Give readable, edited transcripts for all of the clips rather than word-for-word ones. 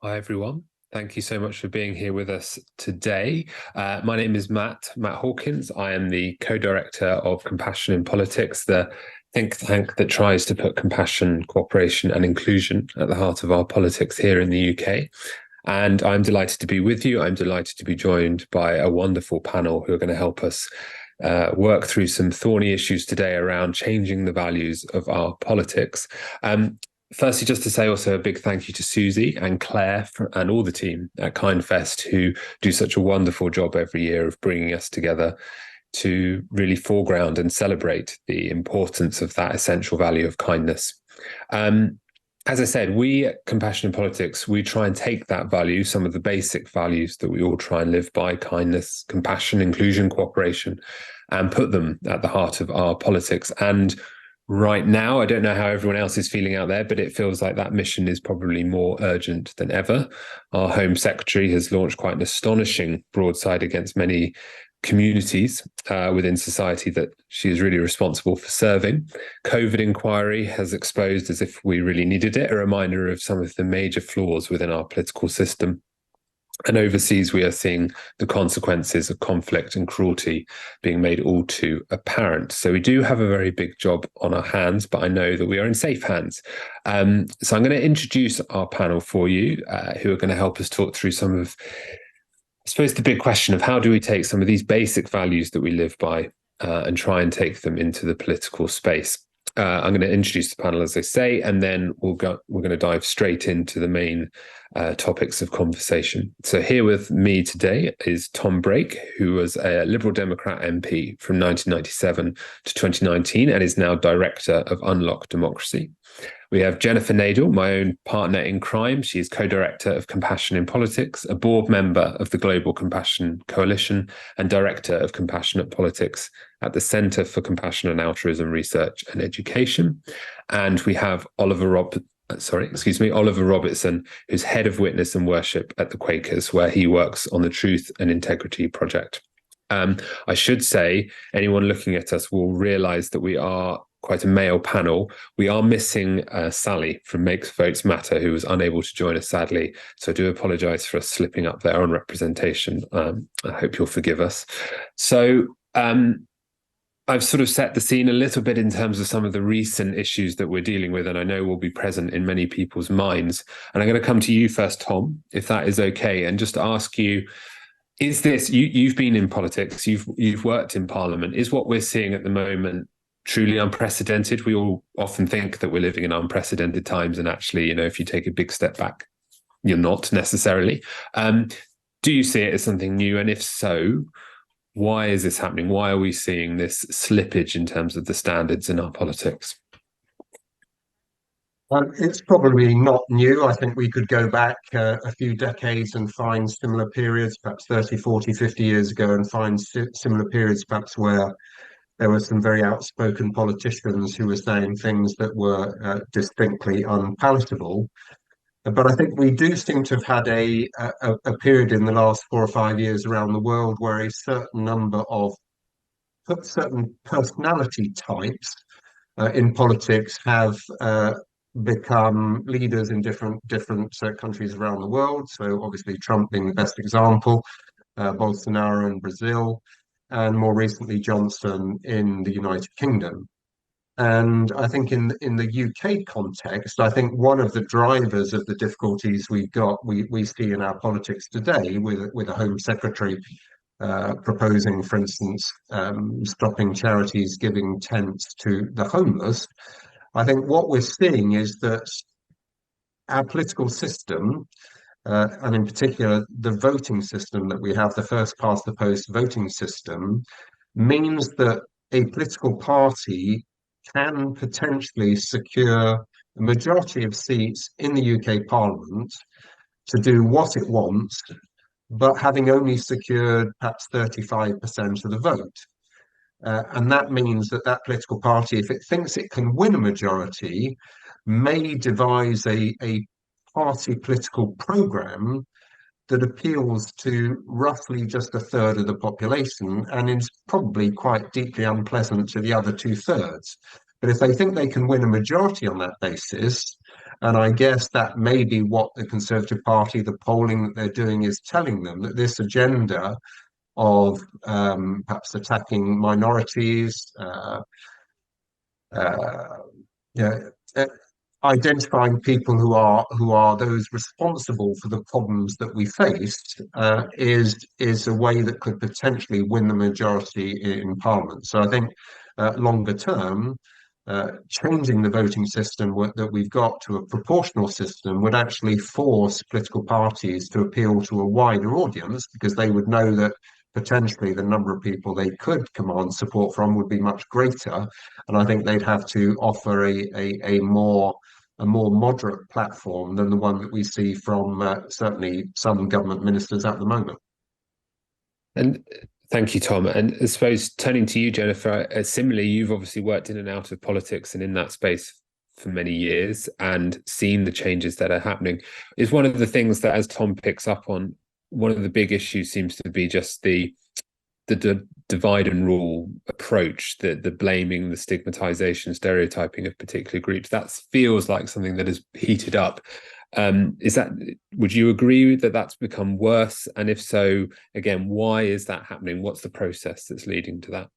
Hi, everyone. Thank you so much for being here with us today. My name is Matt Hawkins. I am the co-director of Compassion in Politics, the think tank that tries to put compassion, cooperation, and inclusion at the heart of our politics here in the UK. And I'm delighted to be with you. I'm delighted to be joined by a wonderful panel who are going to help us work through some thorny issues today around changing the values of our politics. Firstly, just to say also a big thank you to Susie and Claire and all the team at KindFest who do such a wonderful job every year of bringing us together to really foreground and celebrate the importance of that essential value of kindness. As I said, we at Compassion in Politics, we try and take that value, some of the basic values that we all try and live by, kindness, compassion, inclusion, cooperation, and put them at the heart of our politics. And right now, I don't know how everyone else is feeling out there, but it feels like that mission is probably more urgent than ever. Our Home Secretary has launched quite an astonishing broadside against many communities within society that she is really responsible for serving. COVID inquiry has exposed, as if we really needed it, a reminder of some of the major flaws within our political system. And overseas, we are seeing the consequences of conflict and cruelty being made all too apparent. So we do have a very big job on our hands, but I know that we are in safe hands. So I'm going to introduce our panel for you, who are going to help us talk through some of, I suppose, the big question of how do we take some of these basic values that we live by and try and take them into the political space. I'm going to introduce the panel, as I say, and then we're going to dive straight into the main topics of conversation. So here with me today is Tom Brake, who was a Liberal Democrat MP from 1997 to 2019 and is now Director of Unlock Democracy. We have Jennifer Nadel, my own partner in crime. She is co-director of Compassion in Politics, a board member of the Global Compassion Coalition, and director of Compassionate Politics at the Centre for Compassion and Altruism Research and Education. And we have Oliver Robertson, who's head of witness and worship at the Quakers, where he works on the Truth and Integrity Project. I should say, anyone looking at us will realise that we are quite a male panel. We are missing Sally from Makes Votes Matter, who was unable to join us, sadly. So I do apologise for us slipping up there on representation. I hope you'll forgive us. So I've sort of set the scene a little bit in terms of some of the recent issues that we're dealing with, and I know will be present in many people's minds. And I'm going to come to you first, Tom, if that is okay, and just ask you, is this, you've been in politics, you've worked in Parliament, is what we're seeing at the moment truly unprecedented? We all often think that we're living in unprecedented times, and actually, if you take a big step back, you're not necessarily. Do you see it as something new? And if so, why is this happening? Why are we seeing this slippage in terms of the standards in our politics? It's probably not new. I think we could go back a few decades and find similar periods, perhaps 30, 40, 50 years ago, and find similar periods perhaps where there were some very outspoken politicians who were saying things that were distinctly unpalatable. But I think we do seem to have had a period in the last 4 or 5 years around the world where a certain number of certain personality types in politics have become leaders in different countries around the world. So obviously Trump being the best example, Bolsonaro in Brazil, and more recently Johnson in the United Kingdom. And I think in the UK context, I think one of the drivers of the difficulties we see in our politics today, with a Home Secretary proposing, for instance, stopping charities giving tents to the homeless. I think what we're seeing is that our political system, and in particular the voting system that we have, the first past the post voting system, means that a political party can potentially secure a majority of seats in the UK Parliament to do what it wants, but having only secured perhaps 35% of the vote. And that means that that political party, if it thinks it can win a majority, may devise a party political program that appeals to roughly just a third of the population and is probably quite deeply unpleasant to the other two thirds. But if they think they can win a majority on that basis, And I guess that may be what the Conservative Party, the polling that they're doing is telling them, that this agenda of perhaps attacking minorities, uh, yeah, uh, identifying people who are those responsible for the problems that we face is a way that could potentially win the majority in Parliament. So I think longer term, changing the voting system that we've got to a proportional system would actually force political parties to appeal to a wider audience, because they would know that potentially the number of people they could command support from would be much greater. And I think they'd have to offer a more moderate platform than the one that we see from certainly some government ministers at the moment. And thank you, Tom. And I suppose turning to you, Jennifer, similarly, you've obviously worked in and out of politics and in that space for many years and seen the changes that are happening. Is one of the things that, as Tom picks up on, one of the big issues seems to be just the divide and rule approach, the blaming, the stigmatization, stereotyping of particular groups. That feels like something that has heated up. Would you agree that that's become worse? And if so, again, why is that happening? What's the process that's leading to that?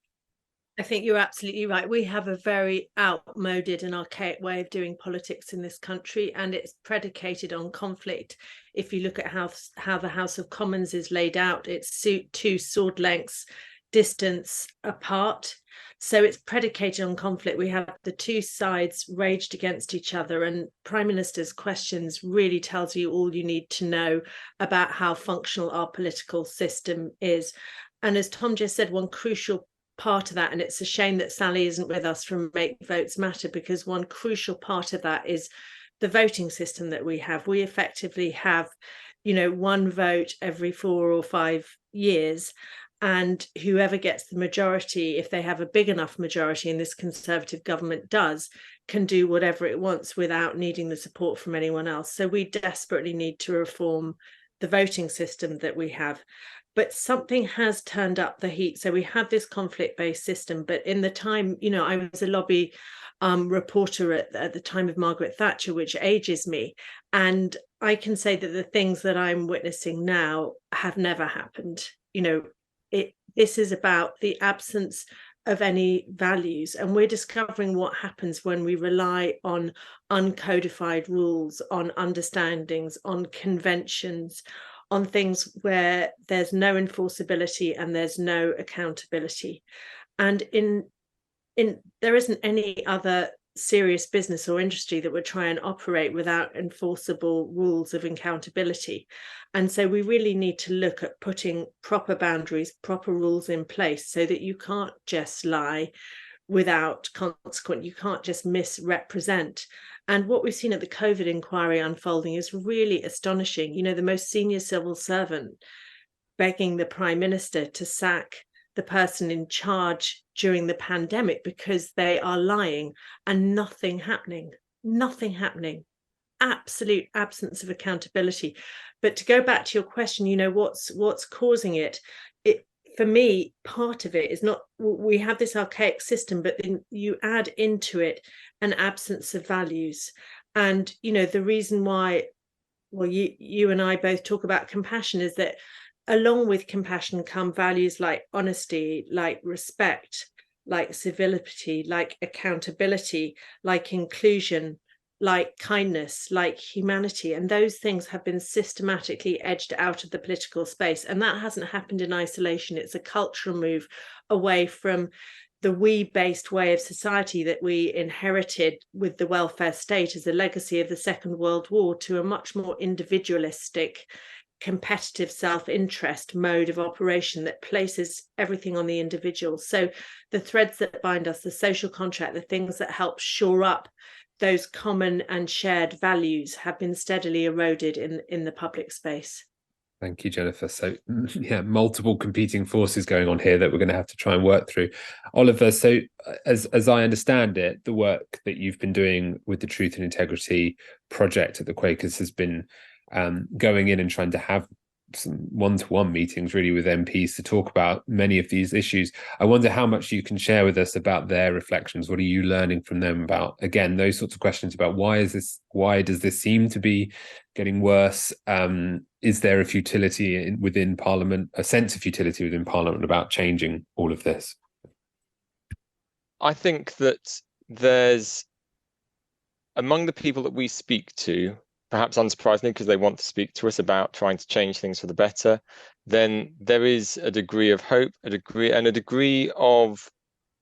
I think you're absolutely right. We have a very outmoded and archaic way of doing politics in this country, and it's predicated on conflict. If you look at how the House of Commons is laid out, it's two sword lengths distance apart. So it's predicated on conflict. We have the two sides raged against each other, and Prime Minister's questions really tells you all you need to know about how functional our political system is. And as Tom just said, one crucial part of that, and it's a shame that Sally isn't with us from Make Votes Matter, because one crucial part of that is the voting system that we have. We effectively have, one vote every 4 or 5 years, and whoever gets the majority, if they have a big enough majority, and this Conservative government does, can do whatever it wants without needing the support from anyone else. So we desperately need to reform the voting system that we have. But something has turned up the heat. So we have this conflict-based system, but in the time, I was a lobby reporter at the time of Margaret Thatcher, which ages me. And I can say that the things that I'm witnessing now have never happened. This is about the absence of any values. And we're discovering what happens when we rely on uncodified rules, on understandings, on conventions, on things where there's no enforceability and there's no accountability. And there isn't any other serious business or industry that would try and operate without enforceable rules of accountability. And so we really need to look at putting proper boundaries, proper rules in place, so that you can't just lie without consequence. You can't just misrepresent. And what we've seen at the COVID inquiry unfolding is really astonishing. The most senior civil servant begging the Prime Minister to sack the person in charge during the pandemic because they are lying, and nothing happening, absolute absence of accountability. But to go back to your question, what's causing it? For me, part of it is not, we have this archaic system, but then you add into it an absence of values. And, the reason why, you and I both talk about compassion is that along with compassion come values like honesty, like respect, like civility, like accountability, like inclusion, like kindness, like humanity. And those things have been systematically edged out of the political space. And that hasn't happened in isolation. It's a cultural move away from the we-based way of society that we inherited with the welfare state as a legacy of the Second World War, to a much more individualistic, competitive self-interest mode of operation that places everything on the individual. So the threads that bind us, the social contract, the things that help shore up those common and shared values, have been steadily eroded in the public space. Thank you, Jennifer. So yeah, multiple competing forces going on here that we're going to have to try and work through. Oliver, so as I understand it, the work that you've been doing with the Truth and Integrity project at the Quakers has been going in and trying to have some one-to-one meetings really with MPs to talk about many of these issues. I wonder how much you can share with us about their reflections. What are you learning from them about, again, those sorts of questions about why does this seem to be getting worse? Is there a futility within Parliament, a sense of futility within Parliament about changing all of this? I think that there's, among the people that we speak to, perhaps unsurprisingly because they want to speak to us about trying to change things for the better, then there is a degree of hope, a degree of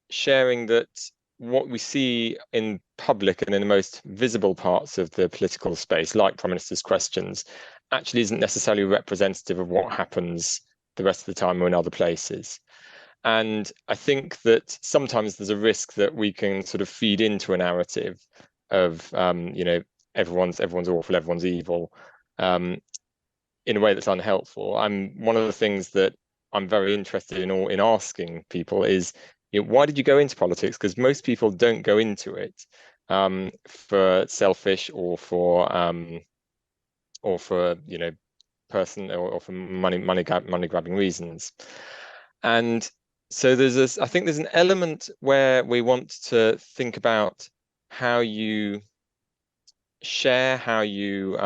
sharing that what we see in public and in the most visible parts of the political space, like Prime Minister's questions, actually isn't necessarily representative of what happens the rest of the time or in other places. And I think that sometimes there's a risk that we can sort of feed into a narrative of, everyone's awful, everyone's evil, in a way that's unhelpful. One of the things that I'm very interested in asking people is, why did you go into politics? Because most people don't go into it for selfish or for person or for money grabbing reasons. And so I think there's an element where we want to think about how you share, how you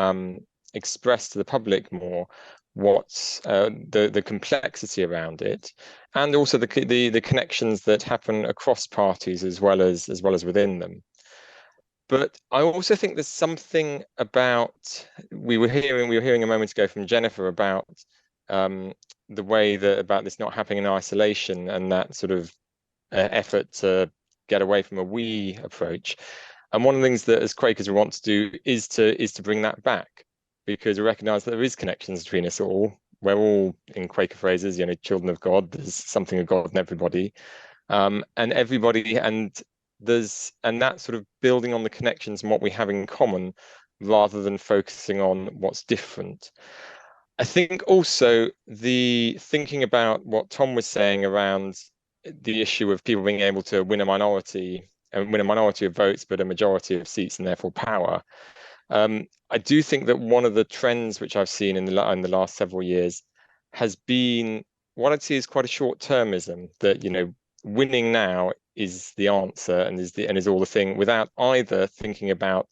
express to the public more what's the complexity around it, and also the connections that happen across parties as well as within them. But I also think there's something about, we were hearing a moment ago from Jennifer about the way that about this not happening in isolation and that sort of effort to get away from a we approach. And one of the things that as Quakers we want to do is to bring that back, because we recognise that there is connections between us all. We're all, in Quaker phrases, children of God. There's something of God in everybody, and everybody, and that sort of building on the connections and what we have in common, rather than focusing on what's different. I think also the thinking about what Tom was saying around the issue of people being able to win a minority of votes, but a majority of seats and therefore power. I do think that one of the trends which I've seen in the last several years has been what I'd see as quite a short-termism, that winning now is the answer and is all the thing, without either thinking about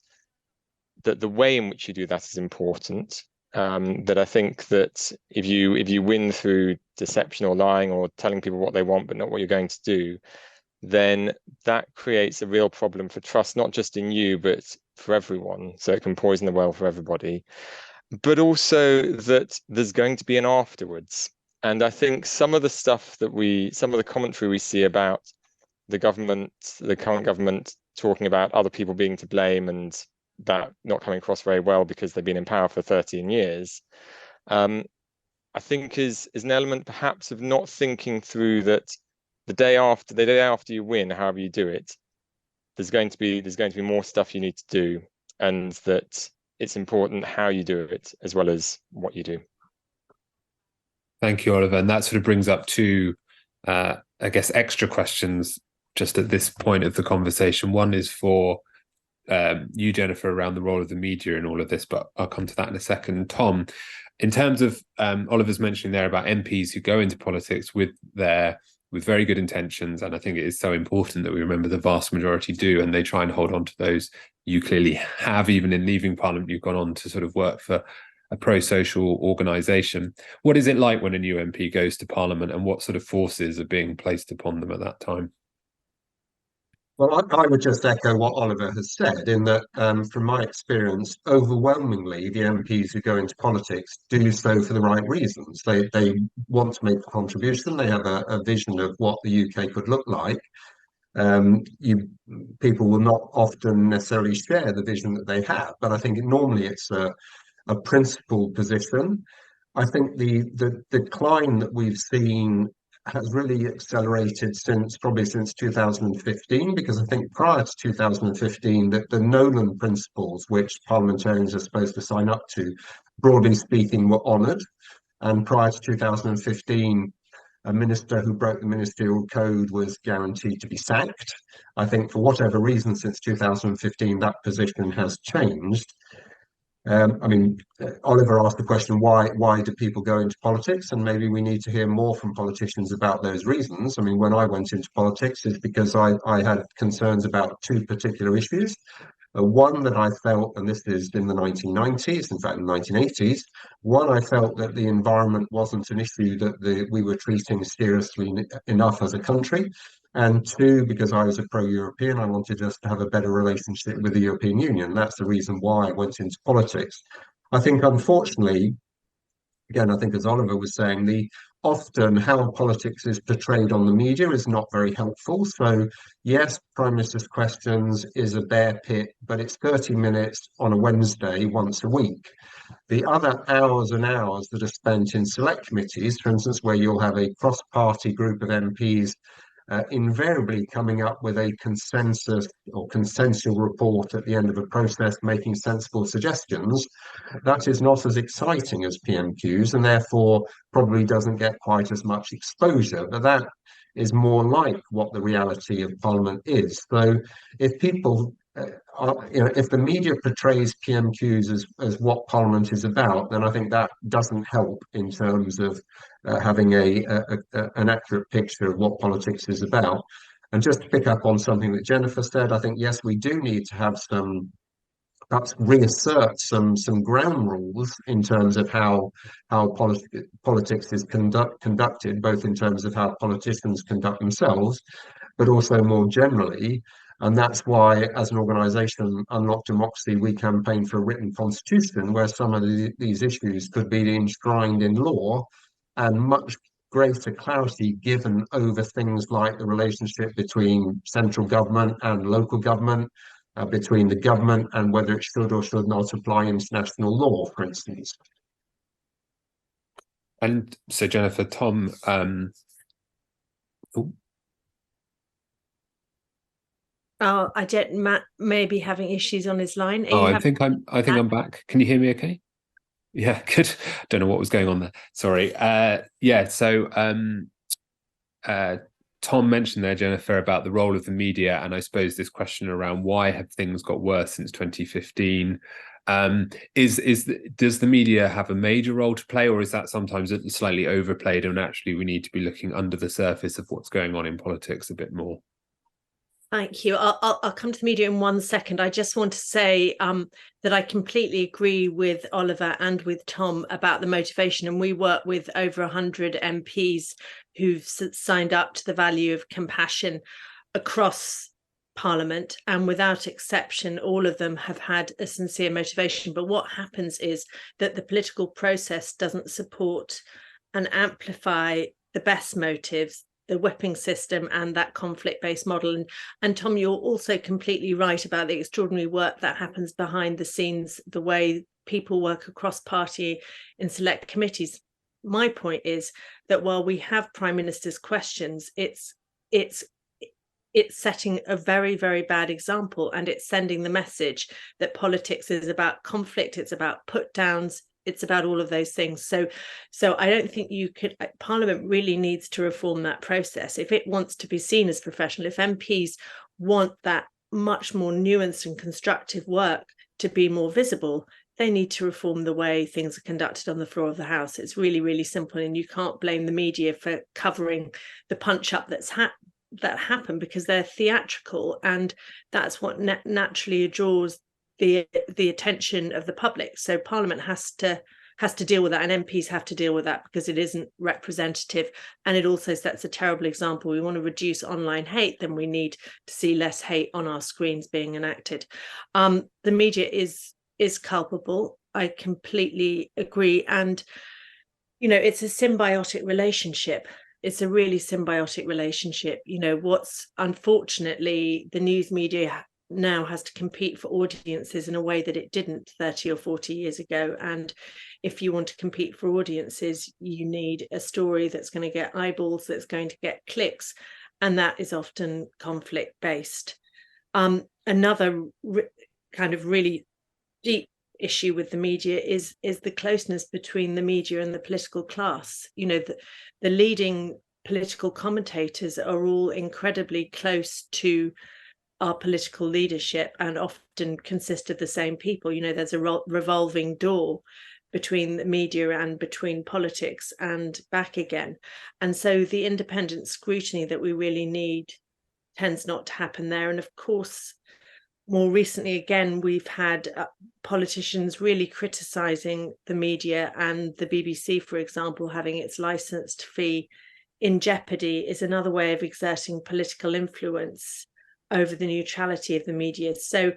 that the way in which you do that is important. That I think that if you win through deception or lying or telling people what they want but not what you're going to do, then that creates a real problem for trust, not just in you, but for everyone. So it can poison the well for everybody. But also that there's going to be an afterwards. And I think some of the commentary we see about the current government talking about other people being to blame and that not coming across very well because they've been in power for 13 years, I think is an element perhaps of not thinking through that the day after you win, however you do it, there's going to be more stuff you need to do, and that it's important how you do it as well as what you do. Thank you, Oliver. And that sort of brings up two, I guess, extra questions just at this point of the conversation. One is for you, Jennifer, around the role of the media in all of this, but I'll come to that in a second. Tom, in terms of Oliver's mentioning there about MPs who go into politics with very good intentions, and I think it is so important that we remember the vast majority do, and they try and hold on to those. You clearly have, even in leaving Parliament, you've gone on to sort of work for a pro-social organisation. What is it like when a new MP goes to Parliament, and what sort of forces are being placed upon them at that time? Well, I would just echo what Oliver has said, in that, from my experience, overwhelmingly, the MPs who go into politics do so for the right reasons. They want to make a contribution. They have a vision of what the UK could look like. People will not often necessarily share the vision that they have, but I think normally it's a principled position. I think the decline that we've seen has really accelerated since 2015, because I think prior to 2015, that the Nolan principles, which parliamentarians are supposed to sign up to, broadly speaking, were honoured. And prior to 2015, a minister who broke the ministerial code was guaranteed to be sacked. I think for whatever reason, since 2015, that position has changed. I mean, Oliver asked the question, why do people go into politics? And maybe we need to hear more from politicians about those reasons. I mean, when I went into politics, it's because I had concerns about two particular issues. One that I felt, and this is in the 1990s, in fact, in the 1980s, one, I felt that the environment wasn't an issue that we were treating seriously enough as a country. And two, because I was a pro-European, I wanted us to have a better relationship with the European Union. That's the reason why I went into politics. I think, unfortunately, again, I think as Oliver was saying, the often how politics is portrayed on the media is not very helpful. So yes, Prime Minister's Questions is a bear pit, but it's 30 minutes on a Wednesday once a week. The other hours and hours that are spent in select committees, for instance, where you'll have a cross-party group of MPs invariably coming up with a consensus or consensual report at the end of a process, making sensible suggestions, that is not as exciting as PMQs and therefore probably doesn't get quite as much exposure. But that is more like what the reality of Parliament is. So if people if the media portrays PMQs as what Parliament is about, then I think that doesn't help in terms of having an accurate picture of what politics is about. And just to pick up on something that Jennifer said, I think, yes, we do need to have perhaps reassert some ground rules in terms of how politics is conducted, both in terms of how politicians conduct themselves, but also more generally. And that's why, as an organisation, Unlock Democracy, we campaign for a written constitution where some of these issues could be enshrined in law and much greater clarity given over things like the relationship between central government and local government, between the government and whether it should or should not apply international law, for instance. And so, Jennifer, Tom, Oh, I don't. Matt may be having issues on his line. I think I'm back. Can you hear me? Okay. Yeah, good. Don't know what was going on there. Sorry. Yeah. So, Tom mentioned there, Jennifer, about the role of the media, and I suppose this question around why have things got worse since 2015. Does the media have a major role to play, or is that sometimes slightly overplayed, and actually we need to be looking under the surface of what's going on in politics a bit more? Thank you. I'll come to the media in 1 second. I just want to say that I completely agree with Oliver and with Tom about the motivation. And we work with over 100 MPs who've signed up to the value of compassion across Parliament. And without exception, all of them have had a sincere motivation. But what happens is that the political process doesn't support and amplify the best motives, the whipping system and that conflict-based model. And Tom, you're also completely right about the extraordinary work that happens behind the scenes, the way people work across party in select committees. My point is that while we have Prime Minister's Questions, it's setting a very, very bad example, and it's sending the message that politics is about conflict, it's about put downs, it's about all of those things. So I don't think Parliament really needs to reform that process. If it wants to be seen as professional, if MPs want that much more nuanced and constructive work to be more visible, they need to reform the way things are conducted on the floor of the House. It's really, really simple. And you can't blame the media for covering the punch up that happened, because they're theatrical. And that's what naturally draws the attention of the public. So Parliament has to deal with that, and MPs have to deal with that, because it isn't representative, and it also sets a terrible example. We want to reduce online hate, then we need to see less hate on our screens being enacted. The media is culpable. I completely agree, and it's a symbiotic relationship. It's a really symbiotic relationship. What's unfortunately, the news media now has to compete for audiences in a way that it didn't 30 or 40 years ago. And if you want to compete for audiences, you need a story that's going to get eyeballs, that's going to get clicks, and that is often conflict based. Another kind of really deep issue with the media is the closeness between the media and the political class. The leading political commentators are all incredibly close to our political leadership and often consist of the same people. You know, there's a revolving door between the media and between politics and back again. And so the independent scrutiny that we really need tends not to happen there. And of course, more recently, again, we've had politicians really criticising the media, and the BBC, for example, having its licensed fee in jeopardy is another way of exerting political influence over the neutrality of the media. So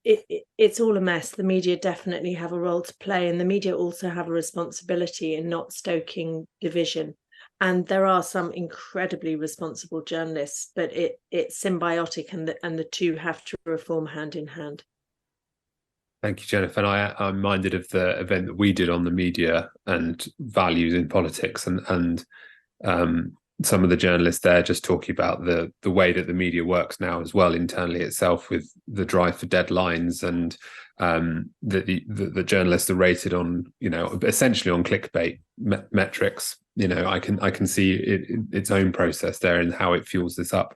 it's all a mess. The media definitely have a role to play, and the media also have a responsibility in not stoking division. And there are some incredibly responsible journalists, but it's symbiotic, and the two have to reform hand in hand. Thank you, Jennifer. And I'm minded of the event that we did on the media and values in politics, and some of the journalists there just talking about the way that the media works now as well internally itself, with the drive for deadlines, and the journalists are rated on, you know, essentially on clickbait metrics. You know, I can see its own process there and how it fuels this up.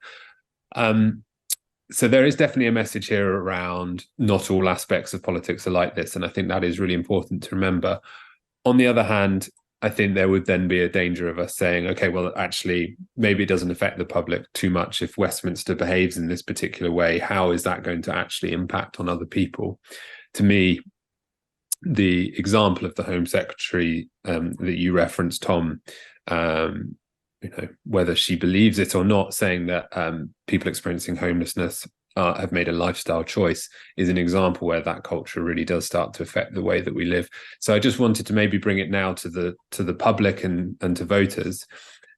So there is definitely a message here around not all aspects of politics are like this, and I think that is really important to remember. On the other hand, I think there would then be a danger of us saying, okay, well, actually, maybe it doesn't affect the public too much if Westminster behaves in this particular way. How is that going to actually impact on other people? To me, the example of the Home Secretary that you referenced, Tom, you know, whether she believes it or not, saying that people experiencing homelessness have made a lifestyle choice, is an example where that culture really does start to affect the way that we live. So I just wanted to maybe bring it now to the public and to voters.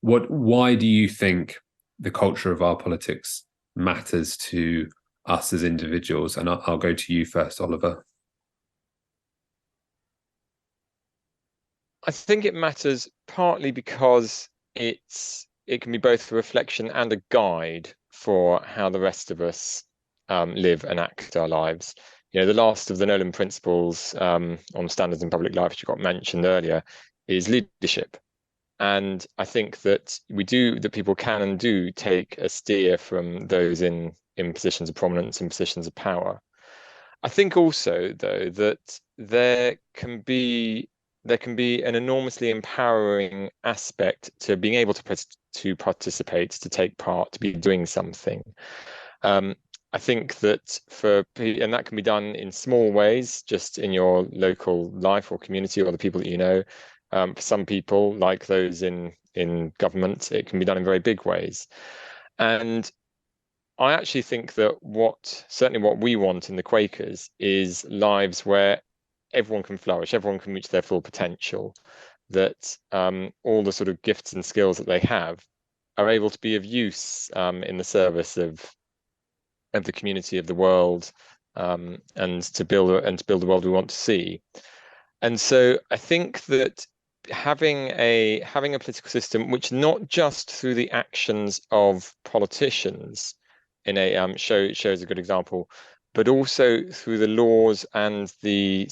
Why do you think the culture of our politics matters to us as individuals? And I'll go to you first, Oliver. I think it matters partly because it can be both a reflection and a guide for how the rest of us live and act our lives. You know, the last of the Nolan principles on standards in public life, which got mentioned earlier, is leadership. And I think that people can and do take a steer from those in positions of prominence and positions of power. I think also, though, that there can be an enormously empowering aspect to being able to participate, to take part, to be doing something. I think that and that can be done in small ways, just in your local life or community or the people that you know. For some people, like those in government, it can be done in very big ways. And I actually think that certainly what we want in the Quakers is lives where everyone can flourish, everyone can reach their full potential, that all the sort of gifts and skills that they have are able to be of use in the service of the community, of the world, and to build the world we want to see. And so I think that having a political system which, not just through the actions of politicians in a shows a good example, but also through the laws and the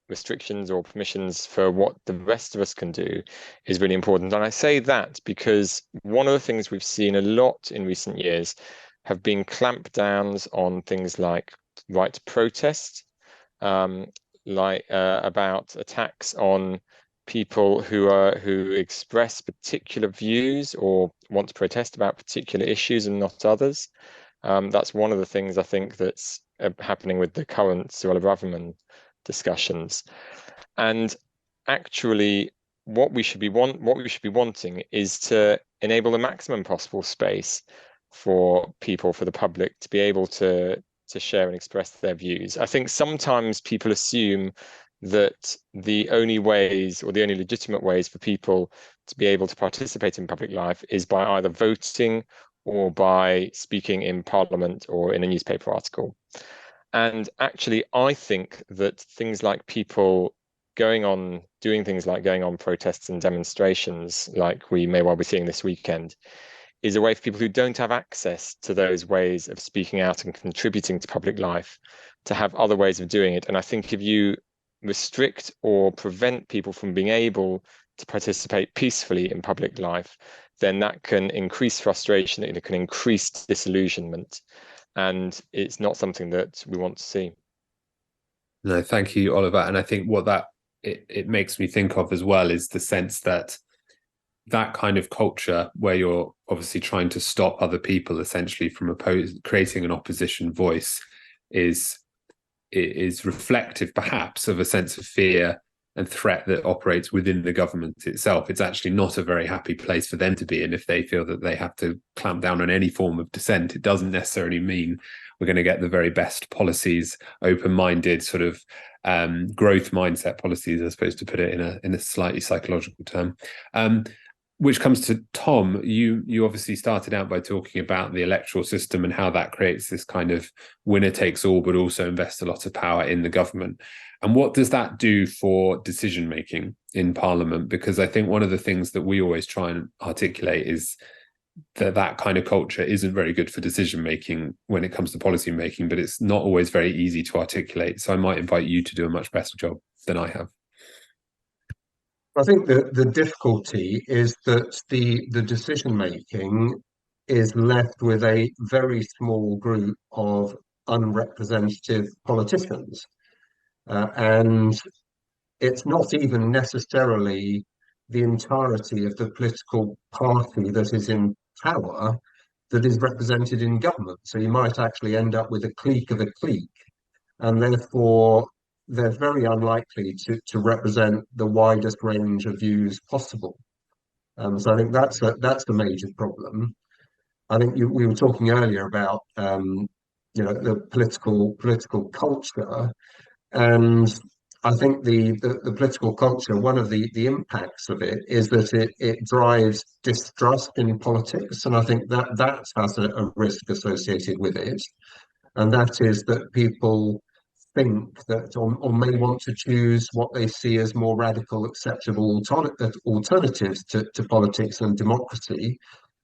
restrictions or permissions for what the rest of us can do, is really important. And I say that because one of the things we've seen a lot in recent years have been clampdowns on things like right to protest, about attacks on people who express particular views or want to protest about particular issues and not others. That's one of the things I think that's happening with the current Suella Braverman discussions. And actually, what we should be wanting is to enable the maximum possible space for people, for the public, to be able to share and express their views. I think sometimes people assume that the only ways, or the only legitimate ways for people to be able to participate in public life, is by either voting or by speaking in Parliament or in a newspaper article. And actually, I think that things like people doing things like going on protests and demonstrations, like we may well be seeing this weekend, is a way for people who don't have access to those ways of speaking out and contributing to public life to have other ways of doing it. And I think if you restrict or prevent people from being able to participate peacefully in public life, then that can increase frustration, it can increase disillusionment, and it's not something that we want to see. No, thank you, Oliver. And I think what it makes me think of as well is the sense that that kind of culture where you're obviously trying to stop other people essentially from creating an opposition voice is reflective perhaps of a sense of fear and threat that operates within the government itself. It's actually not a very happy place for them to be in if they feel that they have to clamp down on any form of dissent. It doesn't necessarily mean we're going to get the very best policies, open-minded sort of growth mindset policies, I suppose, to put it in a slightly psychological term. Which comes to Tom, you obviously started out by talking about the electoral system and how that creates this kind of winner takes all, but also invests a lot of power in the government. And what does that do for decision making in Parliament? Because I think one of the things that we always try and articulate is that kind of culture isn't very good for decision making when it comes to policy making, but it's not always very easy to articulate. So I might invite you to do a much better job than I have. I think the difficulty is that the decision making is left with a very small group of unrepresentative politicians. And it's not even necessarily the entirety of the political party that is in power that is represented in government. So you might actually end up with a clique of a clique, and therefore they're very unlikely to represent the widest range of views possible. So I think that's a major problem. I think we were talking earlier about the political culture, and I think the political culture, one of the impacts of it is that it drives distrust in politics, and I think that has a risk associated with it, and that is that people think that or may want to choose what they see as more radical, acceptable alternatives to politics and democracy.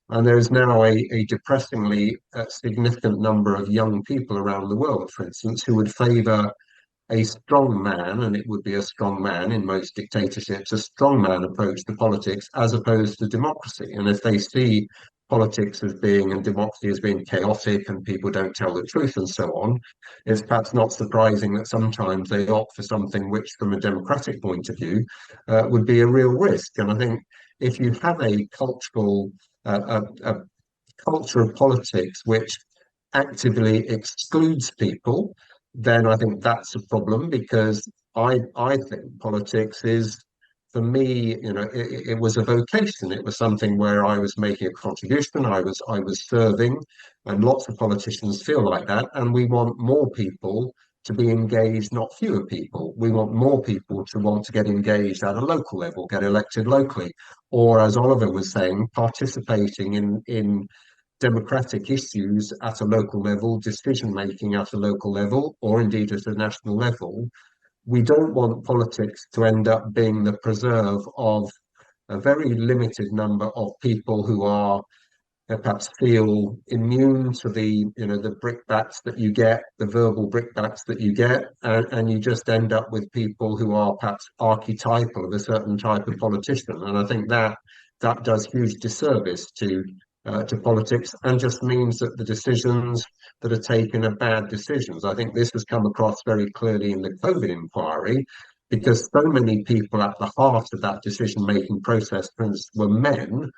And there is now a depressingly significant number of young people around the world, for instance, who would favour a strong man, and it would be a strong man in most dictatorships, a strong man approach to politics as opposed to democracy. And if they see politics as being and democracy as being chaotic and people don't tell the truth and so on, it's perhaps not surprising that sometimes they opt for something which, from a democratic point of view, would be a real risk. And I think if you have a culture of politics which actively excludes people, then I think that's a problem, because I think politics is, for me, it was a vocation. It was something where I was making a contribution. I was serving, and lots of politicians feel like that. And we want more people to be engaged, not fewer people. We want more people to want to get engaged at a local level, get elected locally, or as Oliver was saying, participating in democratic issues at a local level, decision making at a local level, or indeed at a national level. We don't want politics to end up being the preserve of a very limited number of people who are perhaps feel immune to the brickbats that you get, the verbal brickbats that you get, and you just end up with people who are perhaps archetypal of a certain type of politician. And I think that does huge disservice to politics, and just means that the decisions that are taken are bad decisions. I think this has come across very clearly in the COVID inquiry, because so many people at the heart of that decision-making process were men,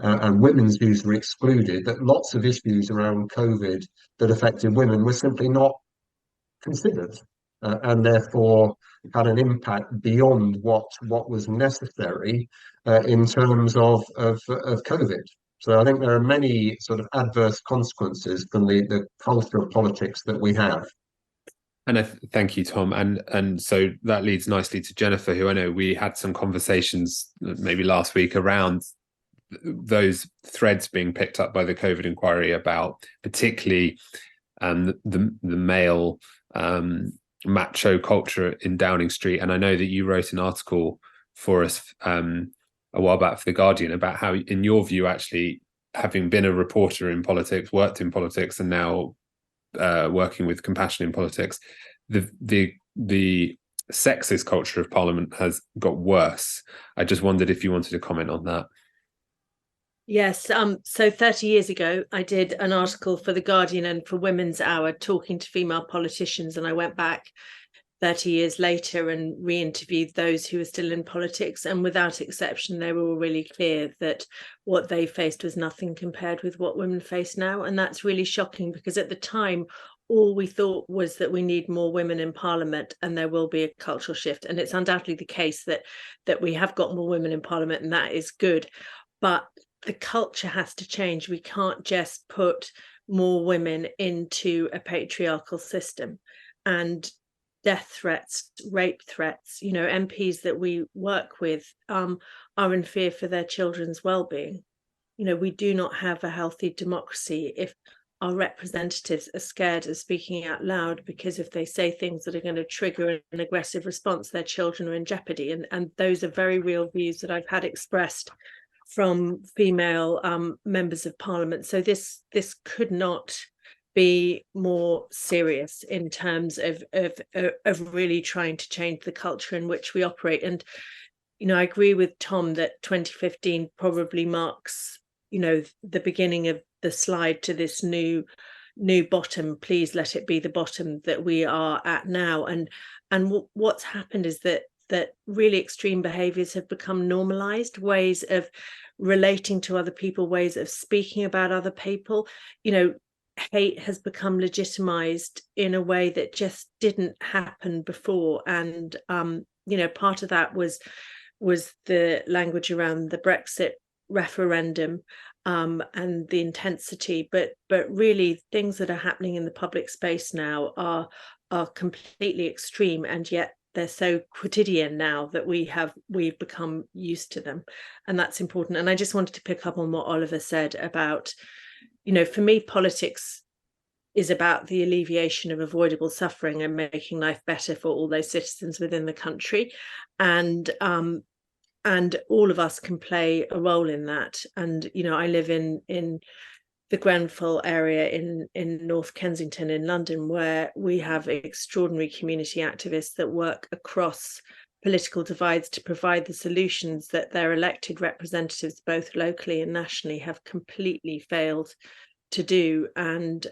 and women's views were excluded, that lots of issues around COVID that affected women were simply not considered, and therefore had an impact beyond what was necessary in terms of COVID. So I think there are many sort of adverse consequences from the culture of politics that we have. And thank you, Tom. And so that leads nicely to Jennifer, who I know we had some conversations maybe last week around those threads being picked up by the COVID inquiry about particularly the male macho culture in Downing Street. And I know that you wrote an article for us a while back for The Guardian about how, in your view, actually, having been a reporter in politics, worked in politics, and now working with Compassion in Politics, the sexist culture of Parliament has got worse. I just wondered if you wanted to comment on that. Yes, so 30 years ago, I did an article for The Guardian and for Women's Hour talking to female politicians, and I went back 30 years later and re-interviewed those who were still in politics, and without exception, they were all really clear that what they faced was nothing compared with what women face now. And that's really shocking, because at the time, all we thought was that we need more women in Parliament and there will be a cultural shift. And it's undoubtedly the case that we have got more women in Parliament, and that is good. But the culture has to change. We can't just put more women into a patriarchal system. And death threats, rape threats, MPs that we work with are in fear for their children's well-being. We do not have a healthy democracy if our representatives are scared of speaking out loud, because if they say things that are going to trigger an aggressive response, their children are in jeopardy. And those are very real views that I've had expressed from female members of Parliament. So this could not be more serious in terms of really trying to change the culture in which we operate. And I agree with Tom that 2015 probably marks the beginning of the slide to this new bottom. Please let it be the bottom that we are at now. And what's happened is that really extreme behaviors have become normalized, ways of relating to other people, ways of speaking about other people. Hate has become legitimized in a way that just didn't happen before. And part of that was the language around the Brexit referendum and the intensity, but really things that are happening in the public space now are completely extreme, and yet they're so quotidian now that we've become used to them. And that's important. And I just wanted to pick up on what Oliver said about, for me, politics is about the alleviation of avoidable suffering and making life better for all those citizens within the country. And all of us can play a role in that. And, I live in the Grenfell area in North Kensington in London, where we have extraordinary community activists that work across political divides to provide the solutions that their elected representatives, both locally and nationally, have completely failed to do. And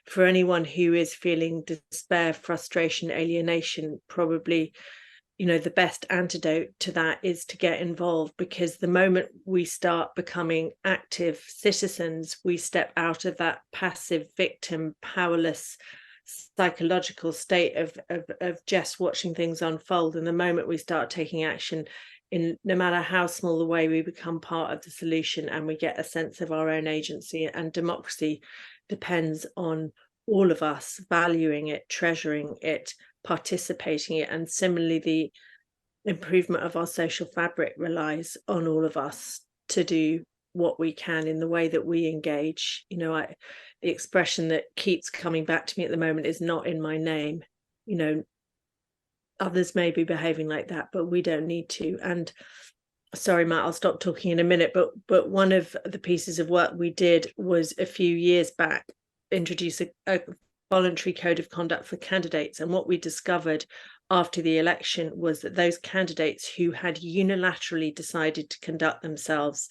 for anyone who is feeling despair, frustration, alienation, probably the best antidote to that is to get involved, because the moment we start becoming active citizens, we step out of that passive victim, powerless psychological state of just watching things unfold. And the moment we start taking action, in no matter how small the way, we become part of the solution, and we get a sense of our own agency. And democracy depends on all of us valuing it, treasuring it, participating in it. And similarly, the improvement of our social fabric relies on all of us to do what we can in the way that we engage. The expression that keeps coming back to me at the moment is "not in my name." Others may be behaving like that, but we don't need to. And sorry, Matt, I'll stop talking in a minute, but one of the pieces of work we did was a few years back introduce a voluntary code of conduct for candidates. And what we discovered after the election was that those candidates who had unilaterally decided to conduct themselves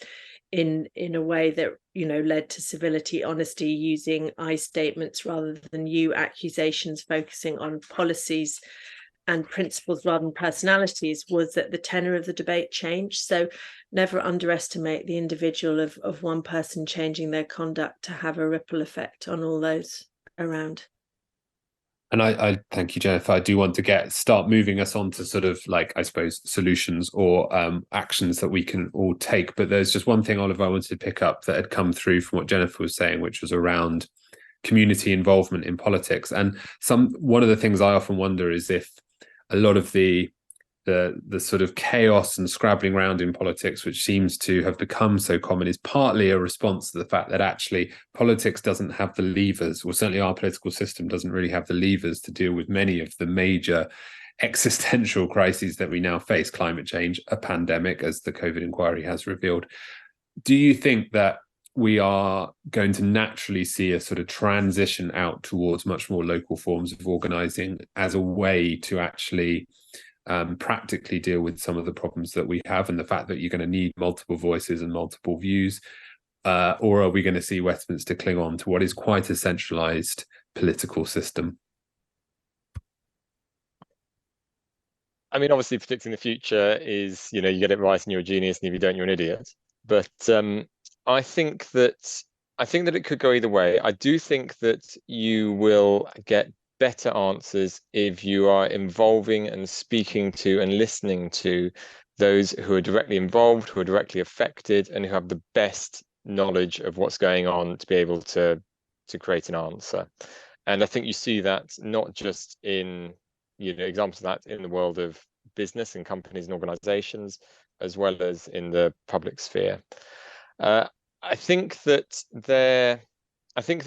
in a way that led to civility, honesty, using I statements rather than you accusations, focusing on policies and principles rather than personalities, was that the tenor of the debate changed. So never underestimate the individual of one person changing their conduct to have a ripple effect on all those around. And I thank you, Jennifer. I do want to start moving us on to sort of I suppose solutions or actions that we can all take. But there's just one thing, Oliver, I wanted to pick up that had come through from what Jennifer was saying, which was around community involvement in politics. And one of the things I often wonder is if a lot of the sort of chaos and scrabbling around in politics, which seems to have become so common, is partly a response to the fact that actually politics doesn't have the levers, or certainly our political system doesn't really have the levers to deal with many of the major existential crises that we now face: climate change, a pandemic, as the COVID inquiry has revealed. Do you think that we are going to naturally see a sort of transition out towards much more local forms of organising as a way to actually practically deal with some of the problems that we have, and the fact that you're going to need multiple voices and multiple views, or are we going to see Westminster cling on to what is quite a centralised political system? I mean, obviously, predicting the future is, you get it right and you're a genius, and if you don't, you're an idiot. But I think that it could go either way. I do think that you will get better answers if you are involving and speaking to and listening to those who are directly involved, who are directly affected, and who have the best knowledge of what's going on to be able to create an answer. And I think you see that not just in examples of that in the world of business and companies and organizations, as well as in the public sphere. I think that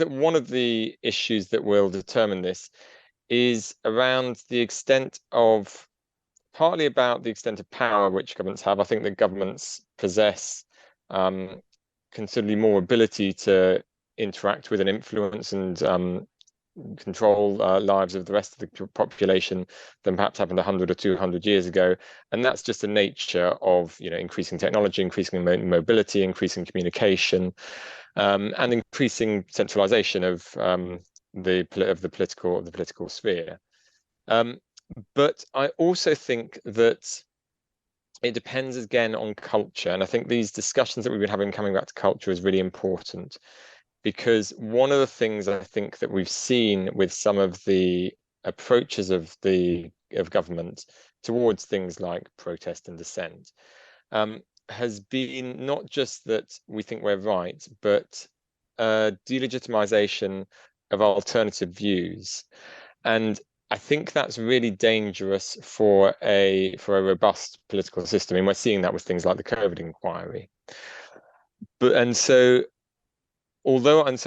one of the issues that will determine this is around the extent of, partly about the extent of power which governments have. I think that governments possess considerably more ability to interact with and influence and control lives of the rest of the population than perhaps happened 100 or 200 years ago. And that's just the nature of increasing technology, increasing mobility, increasing communication, and increasing centralization of the political sphere. But I also think that it depends again on culture, and I think these discussions that we've been having coming back to culture is really important. Because one of the things I think that we've seen with some of the approaches of government towards things like protest and dissent has been not just that we think we're right, but delegitimization of alternative views. And I think that's really dangerous for a robust political system. I mean, we're seeing that with things like the COVID inquiry. So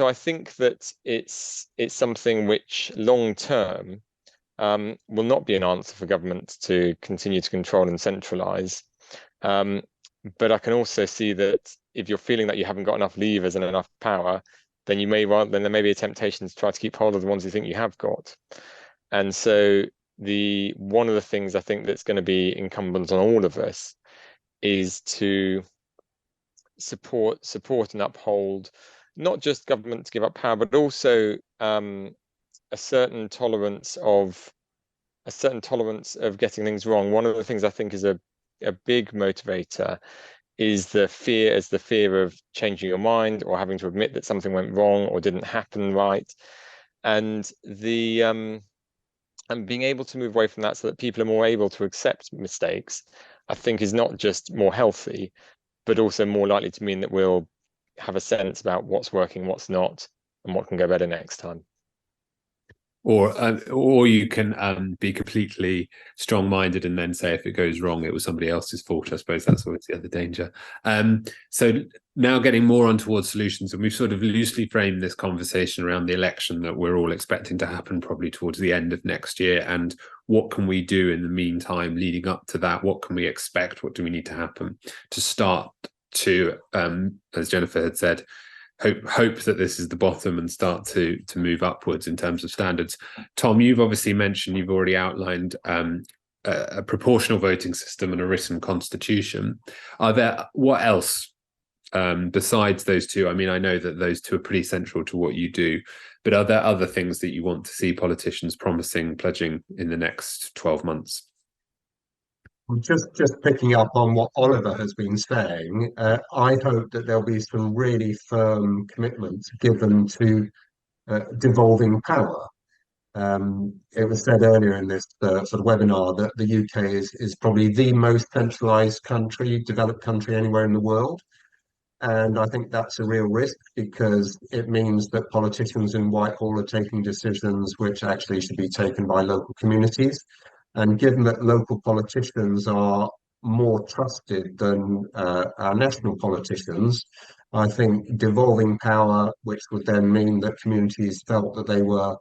I think that it's something which long term will not be an answer for government to continue to control and centralize. But I can also see that if you're feeling that you haven't got enough levers and enough power, then there may be a temptation to try to keep hold of the ones you think you have got. And so one of the things I think that's going to be incumbent on all of us is to support and uphold not just government to give up power, but also a certain tolerance of getting things wrong. One of the things I think is a big motivator is the fear of changing your mind or having to admit that something went wrong or didn't happen right, and and being able to move away from that so that people are more able to accept mistakes, I think is not just more healthy, but also more likely to mean that we'll have a sense about what's working, what's not, and what can go better next time. Or you can be completely strong-minded and then say if it goes wrong, it was somebody else's fault. I suppose that's always the other danger. So now getting more on towards solutions, and we've sort of loosely framed this conversation around the election that we're all expecting to happen probably towards the end of next year, and what can we do in the meantime leading up to that? What can we expect? What do we need to happen to start to, as Jennifer had said, hope that this is the bottom and start to move upwards in terms of standards? Tom, you've obviously mentioned, you've already outlined a proportional voting system and a written constitution. What else besides those two? I mean, I know that those two are pretty central to what you do, but are there other things that you want to see politicians pledging in the next 12 months? Just picking up on what Oliver has been saying, I hope that there'll be some really firm commitments given to devolving power. It was said earlier in this sort of webinar that the UK is probably the most centralised developed country anywhere in the world. And I think that's a real risk, because it means that politicians in Whitehall are taking decisions which actually should be taken by local communities. And given that local politicians are more trusted than our national politicians, I think devolving power, which would then mean that communities felt that they were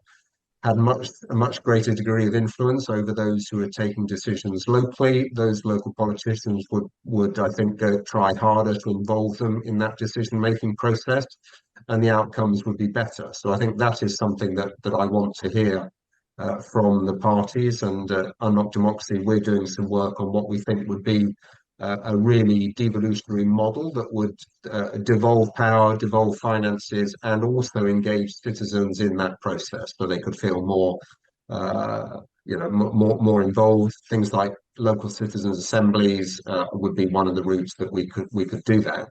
had a much greater degree of influence over those who are taking decisions locally. Those local politicians would I think, try harder to involve them in that decision-making process, and the outcomes would be better. So I think that is something that I want to hear from the parties. And Unlock Democracy, we're doing some work on what we think would be a really devolutionary model that would devolve power, devolve finances, and also engage citizens in that process, so they could feel more, more involved. Things like local citizens' assemblies would be one of the routes that we could do that.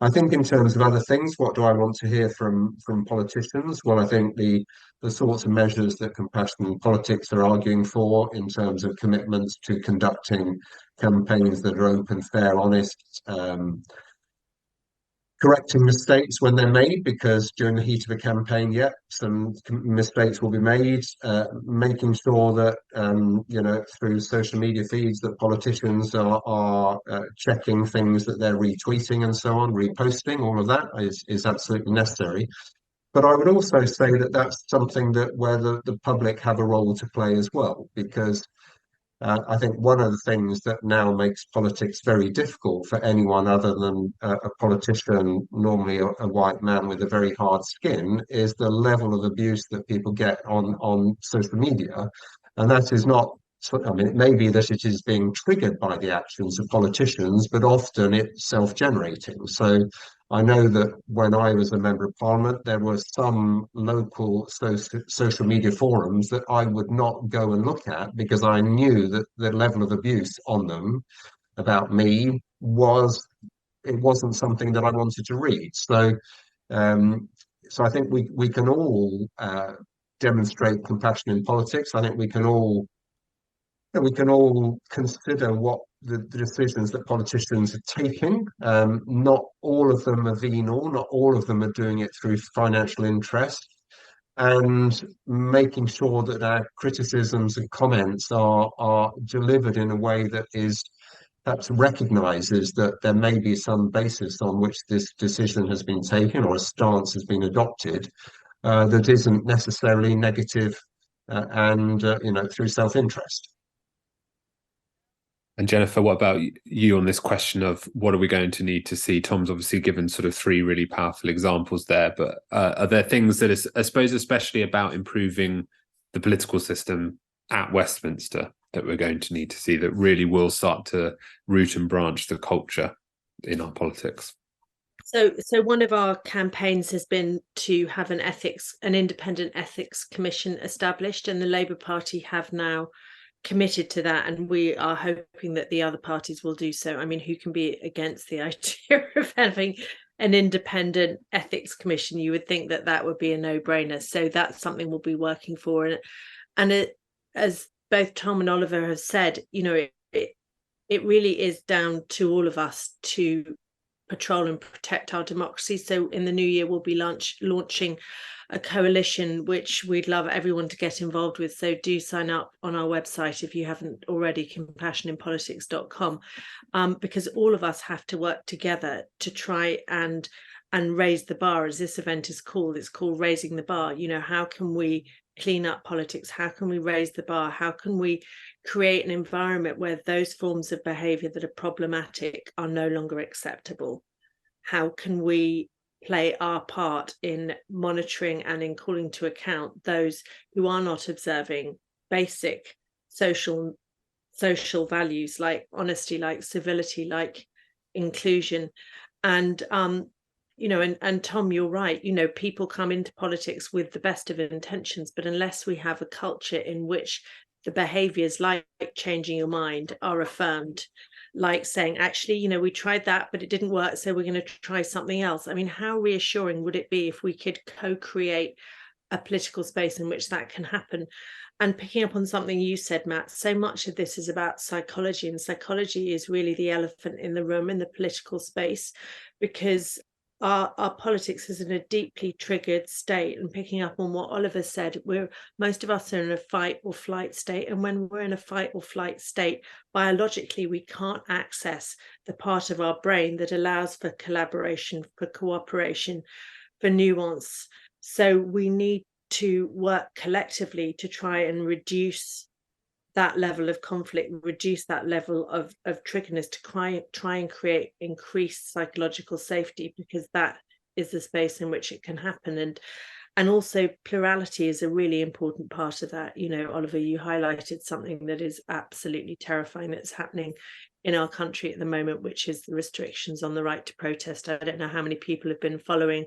I think in terms of other things, what do I want to hear from politicians? Well, I think the sorts of measures that Compassion in Politics are arguing for in terms of commitments to conducting campaigns that are open, fair, honest, correcting mistakes when they're made, because during the heat of a campaign, some mistakes will be made. Making sure that through social media feeds that politicians are checking things that they're retweeting and so on, reposting. All of that is absolutely necessary. But I would also say that that's something that where the public have a role to play as well, because I think one of the things that now makes politics very difficult for anyone other than a politician, normally a white man with a very hard skin, is the level of abuse that people get on social media. And that is not, I mean, it may be that it is being triggered by the actions of politicians, but often it's self-generating. So I know that when I was a member of parliament, there were some local social media forums that I would not go and look at, because I knew that the level of abuse on them about me wasn't something that I wanted to read. So I think we can all demonstrate compassion in politics. I think we can all consider what the decisions that politicians are taking. Not all of them are venal, not all of them are doing it through financial interest, and making sure that our criticisms and comments are delivered in a way that is perhaps recognizes that there may be some basis on which this decision has been taken or a stance has been adopted that isn't necessarily negative and through self-interest. And Jennifer, what about you on this question of what are we going to need to see? Tom's obviously given sort of three really powerful examples there, but are there things that is, I suppose, especially about improving the political system at Westminster, that we're going to need to see that really will start to root and branch the culture in our politics? So one of our campaigns has been to have an independent ethics commission established, and the Labour Party have now committed to that, and we are hoping that the other parties will do so. I mean, who can be against the idea of having an independent ethics commission? You would think that would be a no-brainer. So that's something we'll be working for. And as both Tom and Oliver have said, it really is down to all of us to patrol and protect our democracy. So in the new year, we'll be launching a coalition which we'd love everyone to get involved with. So do sign up on our website if you haven't already, compassioninpolitics.com, because all of us have to work together to try and raise the bar, as this event is called. It's called Raising the Bar. How can we clean up politics? How can we raise the bar? How can we create an environment where those forms of behaviour that are problematic are no longer acceptable? How can we play our part in monitoring and in calling to account those who are not observing basic social values like honesty, like civility, like inclusion? And and Tom, you're right, people come into politics with the best of intentions, but unless we have a culture in which the behaviors like changing your mind are affirmed, like saying, actually, we tried that, but it didn't work, so we're going to try something else. I mean, how reassuring would it be if we could co-create a political space in which that can happen? And picking up on something you said, Matt, so much of this is about psychology, and psychology is really the elephant in the room in the political space, because our politics is in a deeply triggered state. And picking up on what Oliver said, most of us are in a fight or flight state, and when we're in a fight or flight state, biologically we can't access the part of our brain that allows for collaboration, for cooperation, for nuance. So we need to work collectively to try and reduce that level of conflict, reduce that level of triggerness, to try and create increased psychological safety, because that is the space in which it can happen. And also plurality is a really important part of that. You know, Oliver, you highlighted something that is absolutely terrifying that's happening in our country at the moment, which is the restrictions on the right to protest. I don't know how many people have been following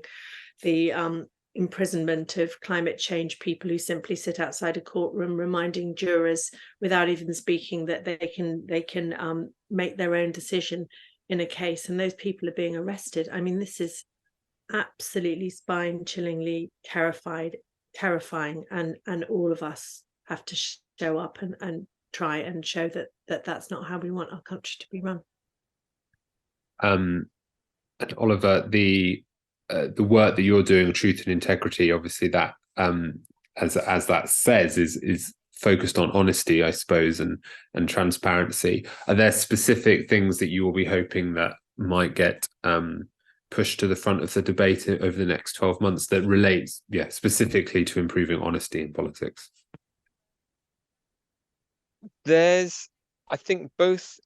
the imprisonment of climate change people who simply sit outside a courtroom reminding jurors without even speaking that they can make their own decision in a case, and those people are being arrested. I mean, this is absolutely spine-chillingly terrifying, and all of us have to show up and try and show that that's not how we want our country to be run. And Oliver, the work that you're doing, Truth and Integrity, obviously that as that says is focused on honesty, I suppose, and transparency. Are there specific things that you will be hoping that might get pushed to the front of the debate over the next 12 months that relates, specifically to improving honesty in politics? There's, I think, both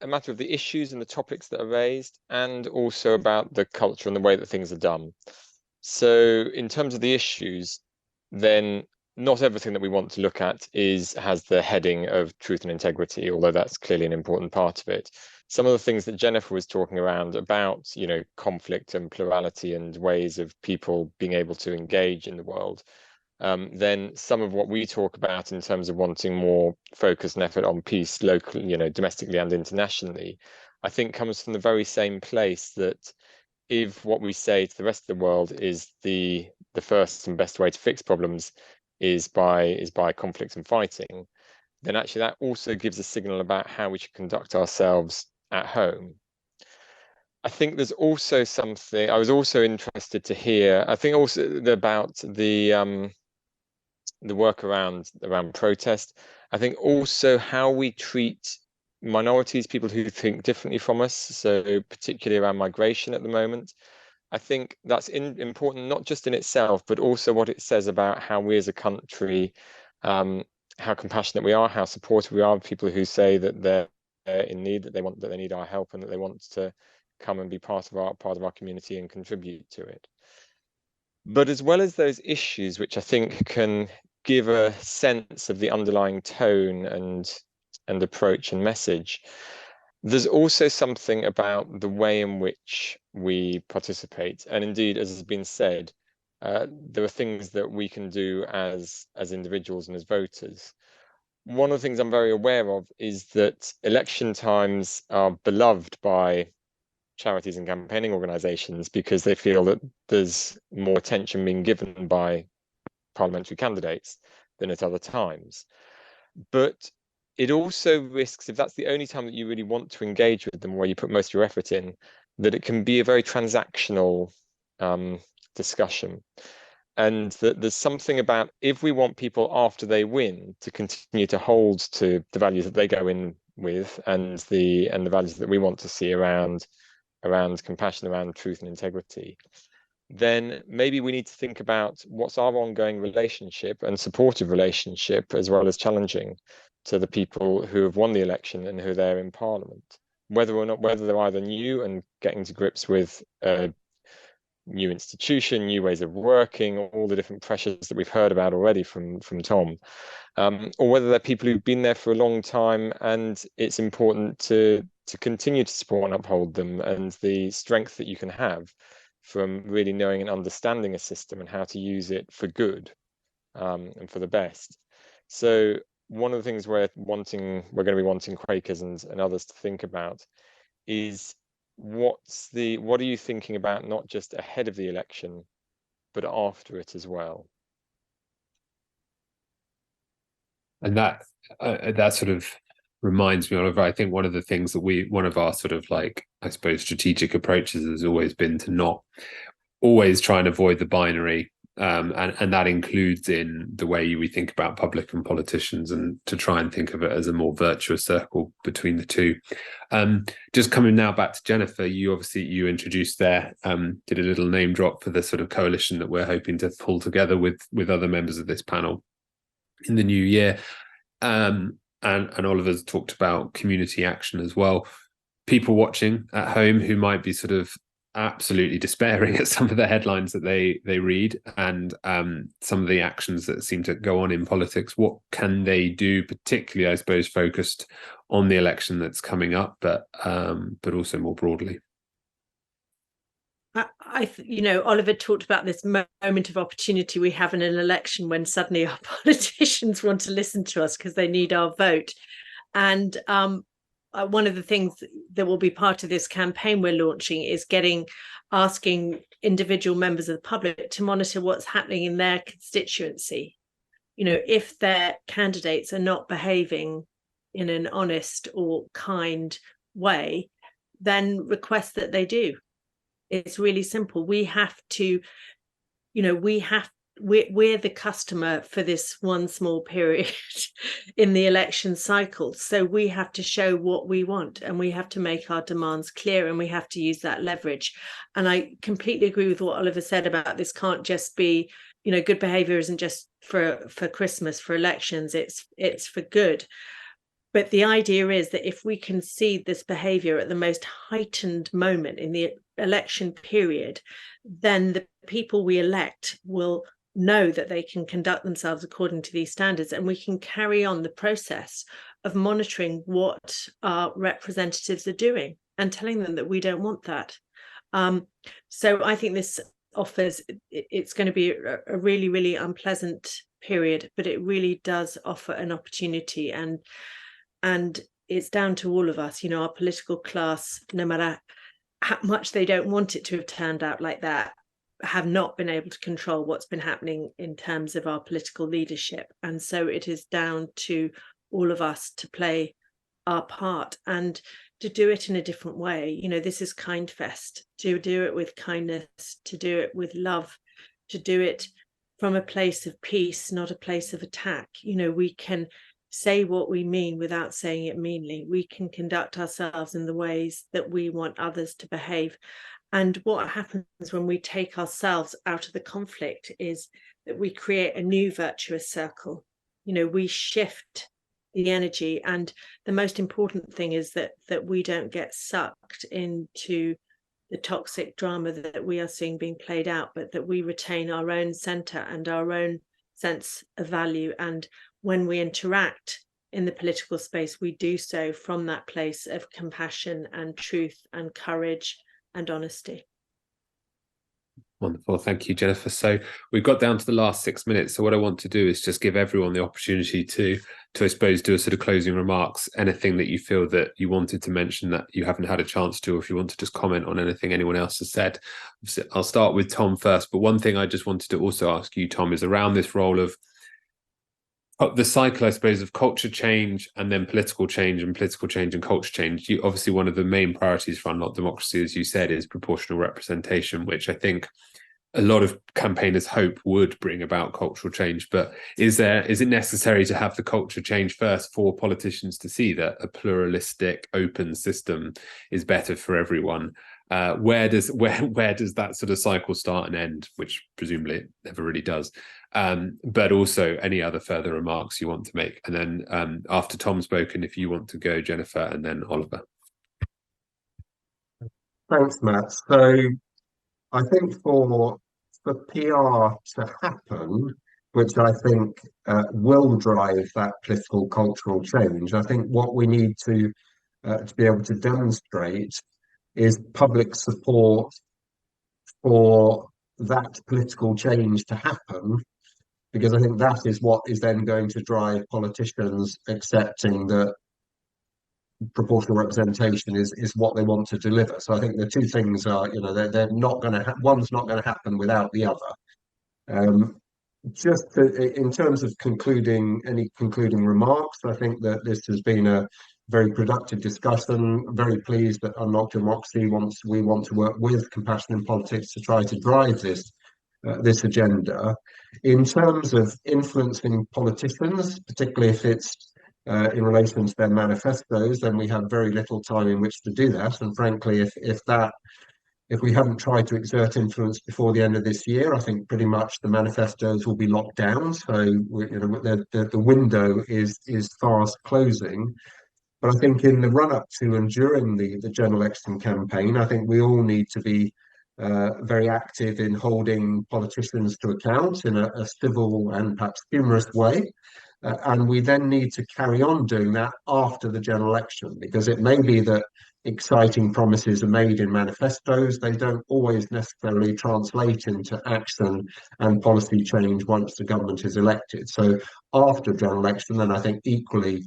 a matter of the issues and the topics that are raised, and also about the culture and the way that things are done. So in terms of the issues, then not everything that we want to look at has the heading of truth and integrity, although that's clearly an important part of it. Some of the things that Jennifer was talking around about, you know, conflict and plurality and ways of people being able to engage in the world, then some of what we talk about in terms of wanting more focus and effort on peace locally, you know, domestically and internationally, I think comes from the very same place that if what we say to the rest of the world is the first and best way to fix problems is by conflict and fighting, then actually that also gives a signal about how we should conduct ourselves at home. I think there's also something I was also interested to hear, I think also about the work around protest. I think also how we treat minorities, people who think differently from us, so particularly around migration at the moment. I think that's important, not just in itself, but also what it says about how we as a country, how compassionate we are, how supportive we are of people who say that they're in need, that they need our help, and that they want to come and be part of our community and contribute to it. But as well as those issues, which I think can give a sense of the underlying tone and approach and message, there's also something about the way in which we participate. And indeed, as has been said, there are things that we can do as individuals and as voters. One of the things I'm very aware of is that election times are beloved by charities and campaigning organisations because they feel that there's more attention being given by parliamentary candidates than at other times. But it also risks, if that's the only time that you really want to engage with them, where you put most of your effort in, that it can be a very transactional discussion. And that there's something about, if we want people after they win to continue to hold to the values that they go in with, and the values that we want to see around compassion, around truth and integrity, then maybe we need to think about what's our ongoing relationship and supportive relationship, as well as challenging, to the people who have won the election and who are there in Parliament, whether they're either new and getting to grips with new institution, new ways of working, all the different pressures that we've heard about already from Tom, or whether they're people who've been there for a long time, and it's important to continue to support and uphold them, and the strength that you can have from really knowing and understanding a system and how to use it for good, and for the best. So one of the things we're going to be wanting Quakers and others to think about is what are you thinking about, not just ahead of the election, but after it as well? And that sort of reminds me, Oliver, I think one of the things that one of our sort of, like, I suppose, strategic approaches has always been to not always try and avoid the binary and that includes in the way we think about public and politicians, and to try and think of it as a more virtuous circle between the two. Just coming now back to Jennifer, you introduced there, did a little name drop for the sort of coalition that we're hoping to pull together with other members of this panel in the new year. And Oliver's talked about community action as well. People watching at home who might be sort of absolutely despairing at some of the headlines that they read, and some of the actions that seem to go on in politics, what can they do, particularly, I suppose, focused on the election that's coming up, but also more broadly? Oliver talked about this moment of opportunity we have in an election when suddenly our politicians want to listen to us because they need our vote. And one of the things that will be part of this campaign we're launching is asking individual members of the public to monitor what's happening in their constituency. If their candidates are not behaving in an honest or kind way, then request that they do. It's really simple. We have to, we're the customer for this one small period in the election cycle. So we have to show what we want, and we have to make our demands clear, and we have to use that leverage. And I completely agree with what Oliver said about this can't just be, good behavior isn't just for Christmas, for elections, it's for good. But the idea is that if we can see this behavior at the most heightened moment in the election period, then the people we elect will know that they can conduct themselves according to these standards, and we can carry on the process of monitoring what our representatives are doing and telling them that we don't want that. So I think this offers, it's going to be a really, really unpleasant period, but it really does offer an opportunity, and it's down to all of us, our political class, no matter how much they don't want it to have turned out like that, have not been able to control what's been happening in terms of our political leadership. And so it is down to all of us to play our part and to do it in a different way. This is KindFest, to do it with kindness, to do it with love, to do it from a place of peace, not a place of attack. We can say what we mean without saying it meanly. We can conduct ourselves in the ways that we want others to behave. And what happens when we take ourselves out of the conflict is that we create a new virtuous circle. We shift the energy. And the most important thing is that we don't get sucked into the toxic drama that we are seeing being played out, but that we retain our own center and our own sense of value. And when we interact in the political space, we do so from that place of compassion and truth and courage and honesty. Wonderful. Thank you, Jennifer. So we've got down to the last 6 minutes. So what I want to do is just give everyone the opportunity to I suppose, do a sort of closing remarks, anything that you feel that you wanted to mention that you haven't had a chance to, or if you want to just comment on anything anyone else has said. I'll start with Tom first. But one thing I just wanted to also ask you, Tom, is around this role of the cycle, I suppose, of culture change and then political change and culture change. Obviously, one of the main priorities for Unlock Democracy, as you said, is proportional representation, which I think a lot of campaigners hope would bring about cultural change. But is it necessary to have the culture change first for politicians to see that a pluralistic, open system is better for everyone? Where does that sort of cycle start and end, which presumably it never really does? But also any other further remarks you want to make, and then after Tom's spoken, if you want to go, Jennifer, and then Oliver. Thanks, Matt. So I think for PR to happen, which I think will drive that political cultural change, I think what we need to be able to demonstrate is public support for that political change to happen, because I think that is what is then going to drive politicians accepting that proportional representation is what they want to deliver. So I think the two things are, they're not going to one's not going to happen without the other. In terms of any concluding remarks, I think that this has been a very productive discussion. Very pleased that Unlock Democracy we want to work with Compassion in Politics to try to drive this this agenda. In terms of influencing politicians, particularly if it's in relation to their manifestos, then we have very little time in which to do that. And frankly, if we haven't tried to exert influence before the end of this year, I think pretty much the manifestos will be locked down. So the window is fast closing. But I think in the run up to and during the general election campaign, I think we all need to be very active in holding politicians to account in a civil and perhaps humorous way. And we then need to carry on doing that after the general election, because it may be that exciting promises are made in manifestos. They don't always necessarily translate into action and policy change once the government is elected. So after general election, then I think equally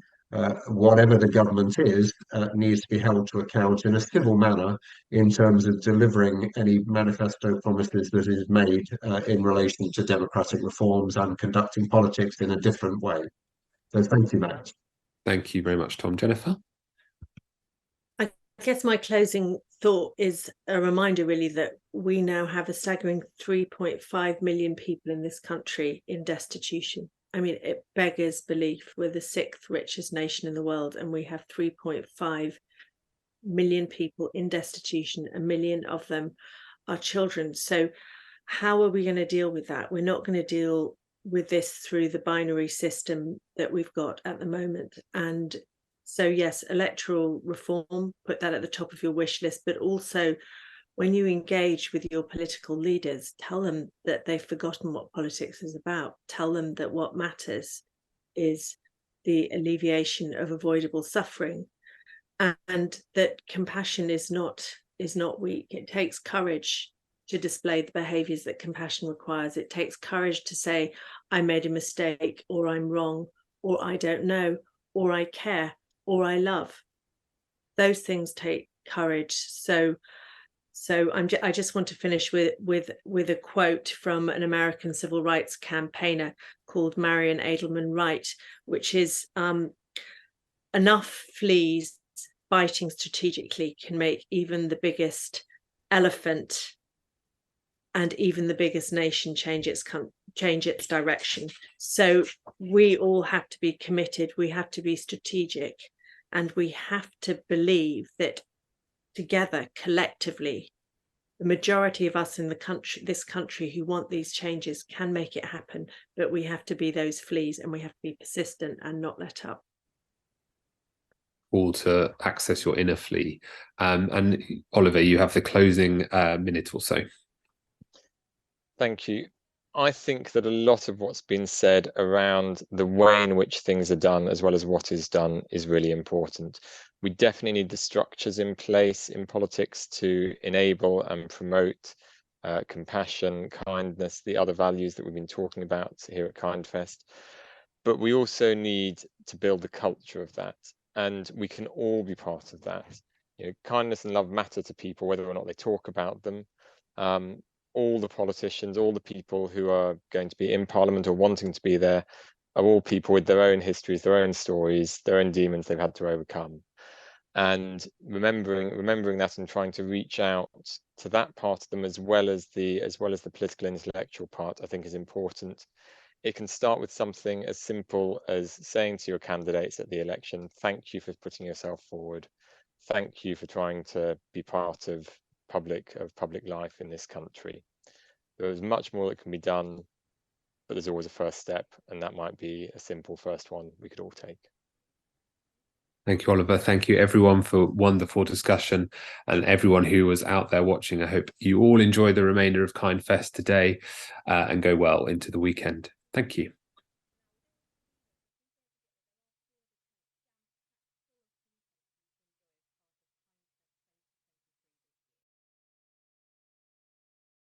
whatever the government is, needs to be held to account in a civil manner in terms of delivering any manifesto promises that is made in relation to democratic reforms and conducting politics in a different way. So thank you, Matt. Thank you very much, Tom. Jennifer? I guess my closing thought is a reminder, really, that we now have a staggering 3.5 million people in this country in destitution. I mean, it beggars belief. We're the 6th richest nation in the world, and we have 3.5 million people in destitution. 1 million of them are children. So how are we going to deal with that? We're not going to deal with this through the binary system that we've got at the moment. And so, yes, electoral reform, put that at the top of your wish list, but also when you engage with your political leaders, tell them that they've forgotten what politics is about. Tell them that what matters is the alleviation of avoidable suffering, and that compassion is not weak. It takes courage to display the behaviors that compassion requires. It takes courage to say, I made a mistake, or I'm wrong, or I don't know, or I care, or I love. Those things take courage. So I just want to finish with a quote from an American civil rights campaigner called Marion Edelman Wright, which is, enough fleas biting strategically can make even the biggest elephant and even the biggest nation change its direction. So we all have to be committed. We have to be strategic, and we have to believe that together, collectively, the majority of us in this country who want these changes can make it happen. But we have to be those fleas, and we have to be persistent and not let up. All to access your inner flea. And Oliver, you have the closing minute or so. Thank you. I think that a lot of what's been said around the way in which things are done, as well as what is done, is really important. We definitely need the structures in place in politics to enable and promote compassion, kindness, the other values that we've been talking about here at KindFest. But we also need to build the culture of that, and we can all be part of that. You know, kindness and love matter to people, whether or not they talk about them. All the politicians, all the people who are going to be in Parliament or wanting to be there, are all people with their own histories, their own stories, their own demons they've had to overcome. And remembering that and trying to reach out to that part of them, as well as the political intellectual part, I think is important. It can start with something as simple as saying to your candidates at the election, thank you for putting yourself forward. Thank you for trying to be part of public life in this country. There is much more that can be done, but there's always a first step, and that might be a simple first one we could all take. Thank you, Oliver. Thank you, everyone, for wonderful discussion, and everyone who was out there watching. I hope you all enjoy the remainder of KindFest today and go well into the weekend. Thank you.